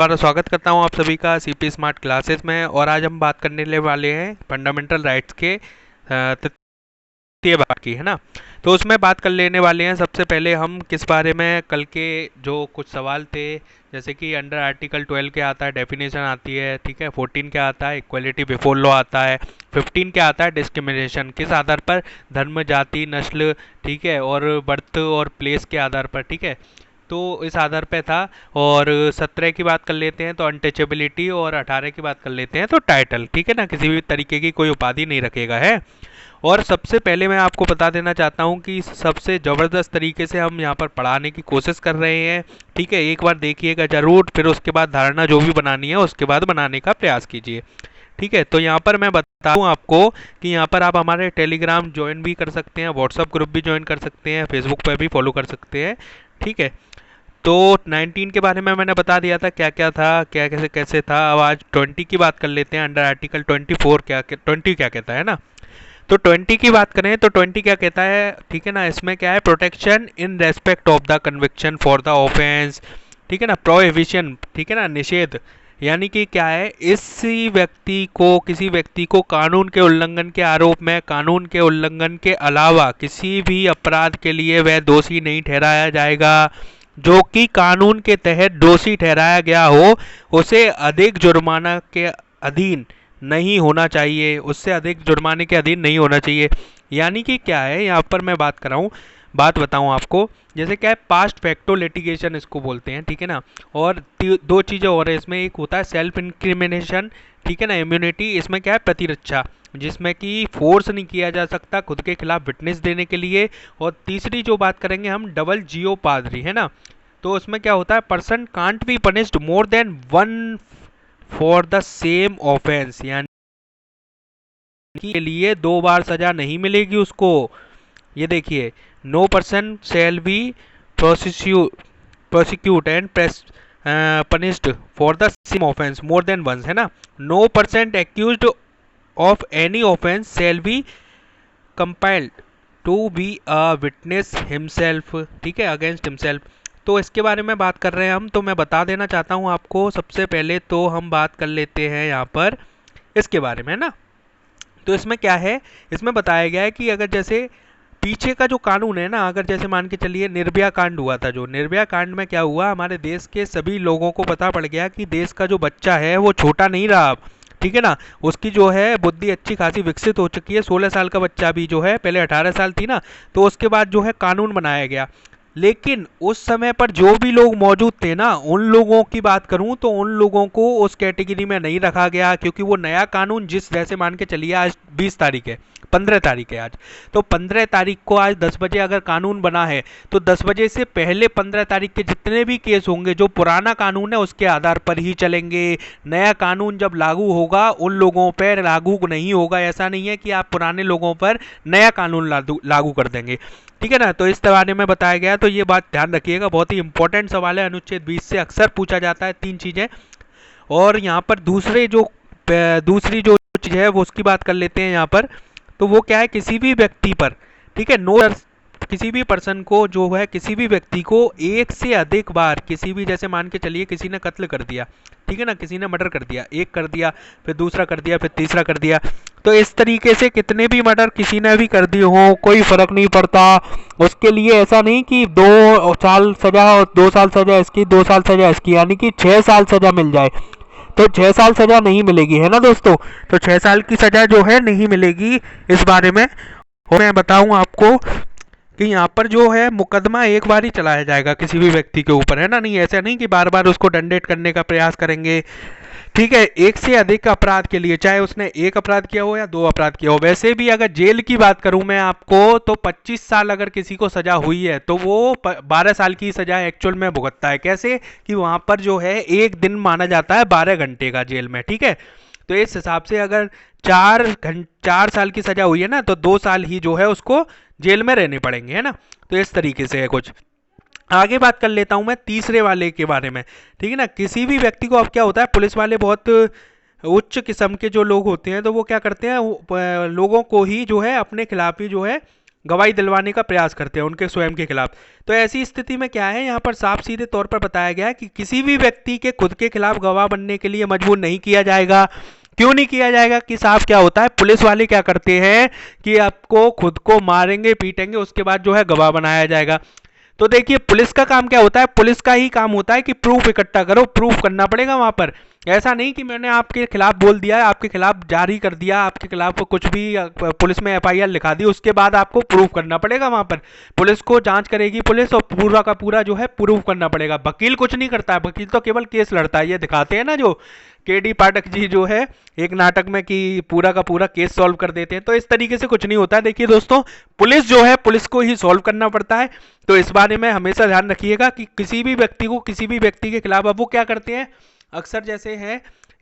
और स्वागत करता हूं आप सभी का सीपी स्मार्ट क्लासेस में। और आज हम बात करने वाले हैं फंडामेंटल राइट्स के तृतीय भाग की, है ना। तो उसमें बात कर लेने वाले हैं। सबसे पहले हम किस बारे में, कल के जो कुछ सवाल थे, जैसे कि अंडर आर्टिकल 12 क्या आता है, डेफिनेशन आती है, ठीक है। 14 क्या आता है, इक्वलिटी बिफोर लॉ आता है। 15 क्या आता है, डिस्क्रिमिनेशन, किस आधार पर, धर्म, जाति, नस्ल, ठीक है, और बर्थ और प्लेस के आधार पर, ठीक है। तो इस आधार पे था। और 17 की बात कर लेते हैं तो अनटचेबिलिटी, और 18 की बात कर लेते हैं तो टाइटल, ठीक है ना, किसी भी तरीके की कोई उपाधि नहीं रखेगा है। और सबसे पहले मैं आपको बता देना चाहता हूं कि सबसे ज़बरदस्त तरीके से हम यहाँ पर पढ़ाने की कोशिश कर रहे हैं, ठीक है। एक बार देखिएगा ज़रूर, फिर उसके बाद धारणा जो भी बनानी है उसके बाद बनाने का प्रयास कीजिए, ठीक है। तो यहाँ पर मैं बता दूँ आपको कि यहाँ पर आप हमारे टेलीग्राम ज्वाइन भी कर सकते हैं, व्हाट्सअप ग्रुप भी ज्वाइन कर सकते हैं, फेसबुक पर भी फॉलो कर सकते हैं, ठीक है। तो 19 के बारे में मैंने बता दिया था क्या क्या था, क्या कैसे कैसे था। अब आज 20 की बात कर लेते हैं। अंडर आर्टिकल 24 क्या 20 क्या कहता है ना। तो 20 की बात करें तो 20 क्या कहता है, ठीक है ना। इसमें क्या है, protection in respect of the conviction for the offence, ठीक है ना। प्रोहिबिशन, ठीक है ना, निषेध। यानी कि क्या है, इसी व्यक्ति को, किसी व्यक्ति को कानून के उल्लंघन के आरोप में, कानून के उल्लंघन के अलावा किसी भी अपराध के लिए वह दोषी नहीं ठहराया जाएगा। जो कि कानून के तहत दोषी ठहराया गया हो उसे अधिक जुर्माना के अधीन नहीं होना चाहिए, उससे अधिक जुर्माने के अधीन नहीं होना चाहिए। यानी कि क्या है, यहाँ पर मैं बात कर रहा हूँ, बात बताऊँ आपको। जैसे क्या है, पास्ट फैक्टो लिटिगेशन इसको बोलते हैं, ठीक है ना। और दो चीज़ें और है इसमें, एक होता है सेल्फ इंक्रिमिनेशन, ठीक है ना, इम्यूनिटी। इसमें क्या है, प्रतिरक्षा, जिसमें कि फोर्स नहीं किया जा सकता खुद के खिलाफ विटनेस देने के लिए। और तीसरी जो बात करेंगे हम, डबल जियो पादरी, है ना। तो उसमें क्या होता है, person can't be punished more than one for the same offence, यानी के लिए दो बार सजा नहीं मिलेगी उसको। ये देखिए, no person shall be prosecute and punished for the same offence more than once, है ना। No person accused of any offence shall be compelled to be a witness himself, ठीक है, अगेंस्ट हिमसेल्फ। तो इसके बारे में बात कर रहे हैं हम, तो मैं बता देना चाहता हूं आपको। सबसे पहले तो हम बात कर लेते हैं यहाँ पर इसके बारे में, ना। तो इसमें क्या है, इसमें बताया गया है कि अगर जैसे पीछे का जो कानून है ना, अगर जैसे मान के चलिए निर्भया कांड हुआ था, जो निर्भया कांड में क्या हुआ, हमारे देश के सभी लोगों को पता पड़ गया कि देश का जो बच्चा है वो छोटा नहीं रहा अब, ठीक है ना। उसकी जो है बुद्धि अच्छी खासी विकसित हो चुकी है। 16 साल का बच्चा भी जो है, पहले 18 साल थी ना, तो उसके बाद जो है कानून बनाया गया। लेकिन उस समय पर जो भी लोग मौजूद थे ना, उन लोगों की बात करूं तो उन लोगों को उस कैटेगरी में नहीं रखा गया, क्योंकि वो नया कानून, जिस जैसे मान के चलिए आज 20 तारीख है, 15 तारीख है आज, तो 15 तारीख को आज 10 बजे अगर कानून बना है तो 10 बजे से पहले 15 तारीख के जितने भी केस होंगे, जो पुराना कानून है उसके आधार पर ही चलेंगे। नया कानून जब लागू होगा उन लोगों पर लागू नहीं होगा। ऐसा नहीं है कि आप पुराने लोगों पर नया कानून लागू कर देंगे, ठीक है ना। तो इस बारे में बताया गया, तो ये बात ध्यान रखिएगा, बहुत ही इंपॉर्टेंट सवाल है। अनुच्छेद 20 से अक्सर पूछा जाता है तीन चीजें। और यहाँ पर दूसरी जो चीज है वो उसकी बात कर लेते हैं यहाँ पर। तो वो क्या है, किसी भी व्यक्ति पर, ठीक है, किसी भी पर्सन को जो है, किसी भी व्यक्ति को एक से अधिक बार, किसी भी, जैसे मान के चलिए किसी ने कत्ल कर दिया, ठीक है ना, किसी ने मर्डर कर दिया, एक कर दिया, फिर दूसरा कर दिया, फिर तीसरा कर दिया, तो इस तरीके से कितने भी मर्डर किसी ने भी कर दिए हो, कोई फर्क नहीं पड़ता उसके लिए। ऐसा नहीं कि 2 साल सजा और 2 साल सजा इसकी, 2 साल सजा इसकी, यानी कि 6 साल सजा मिल जाए तो 6 साल सजा नहीं मिलेगी, है ना दोस्तों। तो 6 साल की सजा जो है नहीं मिलेगी इस बारे में। और मैं बताऊं आपको कि यहाँ पर जो है मुकदमा एक बार ही चलाया जाएगा किसी भी व्यक्ति के ऊपर, है ना। नहीं, ऐसा नहीं कि बार बार उसको दंडित करने का प्रयास करेंगे, ठीक है। एक से अधिक अपराध के लिए, चाहे उसने एक अपराध किया हो या 2 अपराध किया हो। वैसे भी अगर जेल की बात करूं मैं आपको, तो 25 साल अगर किसी को सजा हुई है तो वो 12 साल की सजा एक्चुअल में भुगतता है। कैसे कि वहां पर जो है एक दिन माना जाता है 12 घंटे का जेल में, ठीक है। तो इस हिसाब से अगर 4 साल की सजा हुई है ना, तो 2 साल ही जो है उसको जेल में रहने पड़ेंगे, है ना। तो इस तरीके से है कुछ। आगे बात कर लेता हूं मैं तीसरे वाले के बारे में, ठीक है ना। किसी भी व्यक्ति को, अब क्या होता है, पुलिस वाले बहुत उच्च किस्म के जो लोग होते हैं, तो वो क्या करते हैं, लोगों को ही जो है अपने खिलाफ ही जो है गवाही दिलवाने का प्रयास करते हैं उनके स्वयं के खिलाफ। तो ऐसी स्थिति में क्या है, यहाँ पर साफ सीधे तौर पर बताया गया है कि किसी भी व्यक्ति के खुद के खिलाफ गवाह बनने के लिए मजबूर नहीं किया जाएगा। क्यों नहीं किया जाएगा कि साहब क्या होता है, पुलिस वाले क्या करते हैं कि आपको खुद को मारेंगे पीटेंगे, उसके बाद जो है गवाह बनाया जाएगा। तो देखिए पुलिस का काम क्या होता है, पुलिस का ही काम होता है कि प्रूफ इकट्ठा करो, प्रूफ करना पड़ेगा वहां पर। ऐसा नहीं कि मैंने आपके खिलाफ बोल दिया, आपके खिलाफ जारी कर दिया, आपके खिलाफ कुछ भी पुलिस में एफआईआर लिखा दी, उसके बाद आपको प्रूफ करना पड़ेगा वहां पर। पुलिस को जांच करेगी पुलिस, और पूरा का पूरा जो है प्रूफ करना पड़ेगा। वकील कुछ नहीं करता है, वकील तो केवल केस लड़ता है। ये दिखाते हैं ना जो केडी पाठक जी जो है एक नाटक में कि पूरा का पूरा केस सॉल्व कर देते हैं, तो इस तरीके से कुछ नहीं होता है। देखिए दोस्तों, पुलिस जो है, पुलिस को ही सॉल्व करना पड़ता है। तो इस बारे में हमेशा ध्यान रखिएगा कि किसी भी व्यक्ति को, किसी भी व्यक्ति के खिलाफ, अब वो क्या करते हैं अक्सर, जैसे है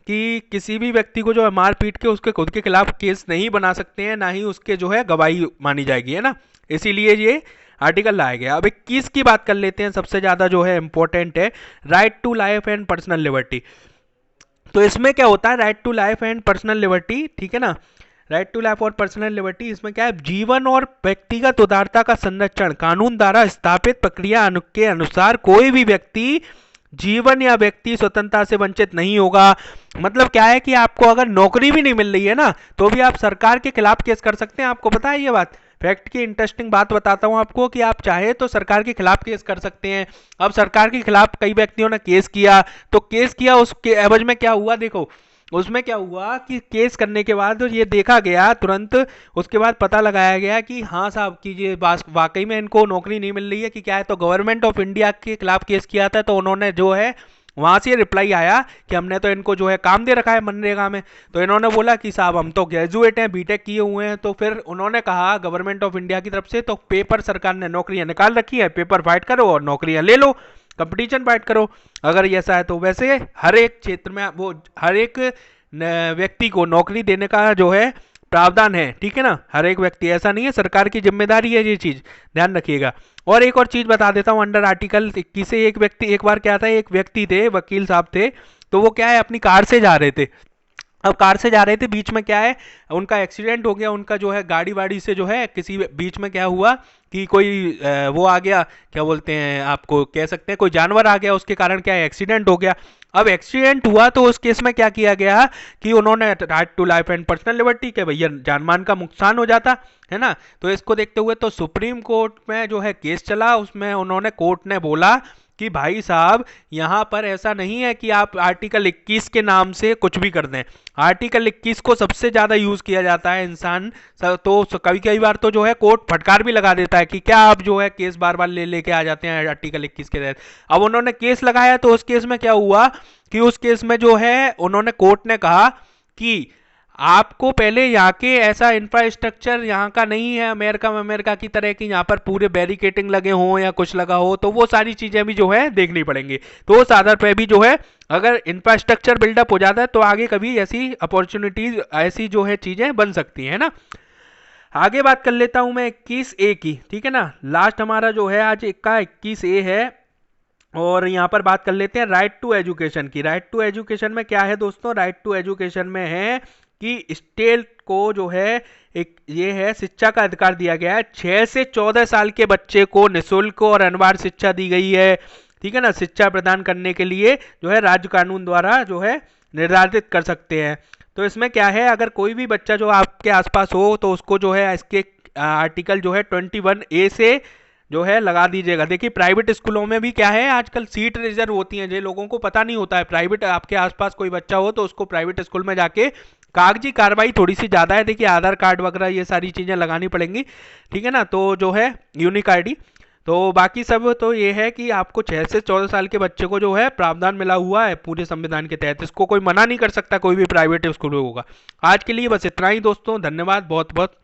कि किसी भी व्यक्ति को जो है मार पीट के उसके खुद के खिलाफ केस नहीं बना सकते हैं, ना ही उसके जो है गवाही मानी जाएगी, है ना। इसीलिए ये आर्टिकल लाया गया। अब 21 की बात कर लेते हैं, सबसे ज्यादा जो है इंपॉर्टेंट है, right to life and personal liberty. तो इसमें क्या होता है, right to life and personal liberty, ठीक है ना, राइट टू लाइफ और पर्सनल लिबर्टी, इसमें क्या है, जीवन और व्यक्तिगत उदारता का संरक्षण कानून द्वारा स्थापित प्रक्रिया के अनुसार कोई भी व्यक्ति जीवन या व्यक्ति स्वतंत्रता से वंचित नहीं होगा। मतलब क्या है कि आपको अगर नौकरी भी नहीं मिल रही है ना, तो भी आप सरकार के खिलाफ केस कर सकते हैं। आपको पता है ये बात, फैक्ट की इंटरेस्टिंग बात बताता हूं आपको कि आप चाहे तो सरकार के खिलाफ केस कर सकते हैं। अब सरकार के खिलाफ कई व्यक्तियों ने केस किया, तो केस किया, उसके एवज में क्या हुआ, देखो उसमें क्या हुआ कि केस करने के बाद ये देखा गया तुरंत, उसके बाद पता लगाया गया कि हाँ साहब कि ये वाकई में इनको नौकरी नहीं मिल रही है, कि क्या है, तो गवर्नमेंट ऑफ इंडिया के खिलाफ केस किया था, तो उन्होंने जो है वहां से रिप्लाई आया कि हमने तो इनको जो है काम दे रखा है मनरेगा में। तो इन्होंने बोला कि साहब हम तो ग्रेजुएट हैं, बीटेक किए हुए हैं। तो फिर उन्होंने कहा गवर्नमेंट ऑफ इंडिया की तरफ से, तो पेपर सरकार ने नौकरियां निकाल रखी है, पेपर फाइट करो और नौकरियां ले लो, कंपटीशन फाइट करो अगर ऐसा है तो। वैसे हर एक क्षेत्र में वो हर एक व्यक्ति को नौकरी देने का जो है प्रावधान है, ठीक है ना, हर एक व्यक्ति, ऐसा नहीं है, सरकार की जिम्मेदारी है ये चीज, ध्यान रखिएगा। और एक और चीज बता देता हूं, अंडर आर्टिकल 21 से एक व्यक्ति, एक बार क्या था, एक व्यक्ति थे, वकील साहब थे, तो वो क्या है अपनी कार से जा रहे थे। अब कार से जा रहे थे, बीच में क्या है उनका एक्सीडेंट हो गया, उनका जो है गाड़ी वाड़ी से जो है किसी बीच में क्या हुआ कि कोई वो आ गया, क्या बोलते हैं, आपको कह सकते हैं कोई जानवर आ गया, उसके कारण क्या है एक्सीडेंट हो गया। अब एक्सीडेंट हुआ तो उस केस में क्या किया गया कि उन्होंने right to life and personal liberty के भैया जानमान का नुकसान हो जाता है ना। तो इसको देखते हुए तो सुप्रीम कोर्ट में जो है केस चला, उसमें उन्होंने, कोर्ट ने बोला कि भाई साहब यहाँ पर ऐसा नहीं है कि आप आर्टिकल 21 के नाम से कुछ भी कर दें। आर्टिकल 21 को सबसे ज्यादा यूज किया जाता है इंसान, तो कभी कई बार तो जो है कोर्ट फटकार भी लगा देता है कि क्या आप जो है केस बार बार लेके आ जाते हैं आर्टिकल 21 के तहत। अब उन्होंने केस लगाया, तो उस केस में क्या हुआ कि उस केस में जो है उन्होंने, कोर्ट ने कहा कि आपको पहले यहाँ के ऐसा इंफ्रास्ट्रक्चर यहाँ का नहीं है अमेरिका की तरह कि यहाँ पर पूरे बैरिकेटिंग लगे हों या कुछ लगा हो, तो वो सारी चीजें भी जो है देखनी पड़ेंगी। तो उस आधार पर भी जो है अगर इंफ्रास्ट्रक्चर बिल्डअप हो जाता है तो आगे कभी ऐसी अपॉर्चुनिटीज, ऐसी जो है चीजें बन सकती है ना। आगे बात कर लेता हूं मैं 21A की, ठीक है ना, लास्ट हमारा जो है आज का 21A है। और यहाँ पर बात कर लेते हैं राइट टू एजुकेशन की। राइट टू एजुकेशन में क्या है दोस्तों, राइट टू एजुकेशन में है कि स्टेट को जो है एक ये है शिक्षा का अधिकार दिया गया है। 6 से 14 साल के बच्चे को निःशुल्क और अनिवार्य शिक्षा दी गई है, ठीक है ना, शिक्षा प्रदान करने के लिए जो है राज्य कानून द्वारा जो है निर्धारित कर सकते हैं। तो इसमें क्या है, अगर कोई भी बच्चा जो आपके आसपास हो तो उसको जो है इसके आर्टिकल जो है 21A से जो है लगा दीजिएगा। देखिए प्राइवेट स्कूलों में भी क्या है आजकल सीट रिजर्व होती हैं, जो लोगों को पता नहीं होता है। प्राइवेट आपके आसपास कोई बच्चा हो तो उसको प्राइवेट स्कूल में जाके कागजी कार्रवाई थोड़ी सी ज्यादा है, देखिए आधार कार्ड वगैरह ये सारी चीजें लगानी पड़ेंगी, ठीक है ना, तो जो है यूनिक आईडी। तो बाकी सब तो ये है कि आपको 6 से 14 साल के बच्चे को जो है प्रावधान मिला हुआ है पूरे संविधान के तहत, इसको कोई मना नहीं कर सकता, कोई भी प्राइवेट स्कूल होगा। आज के लिए बस इतना ही दोस्तों, धन्यवाद बहुत बहुत।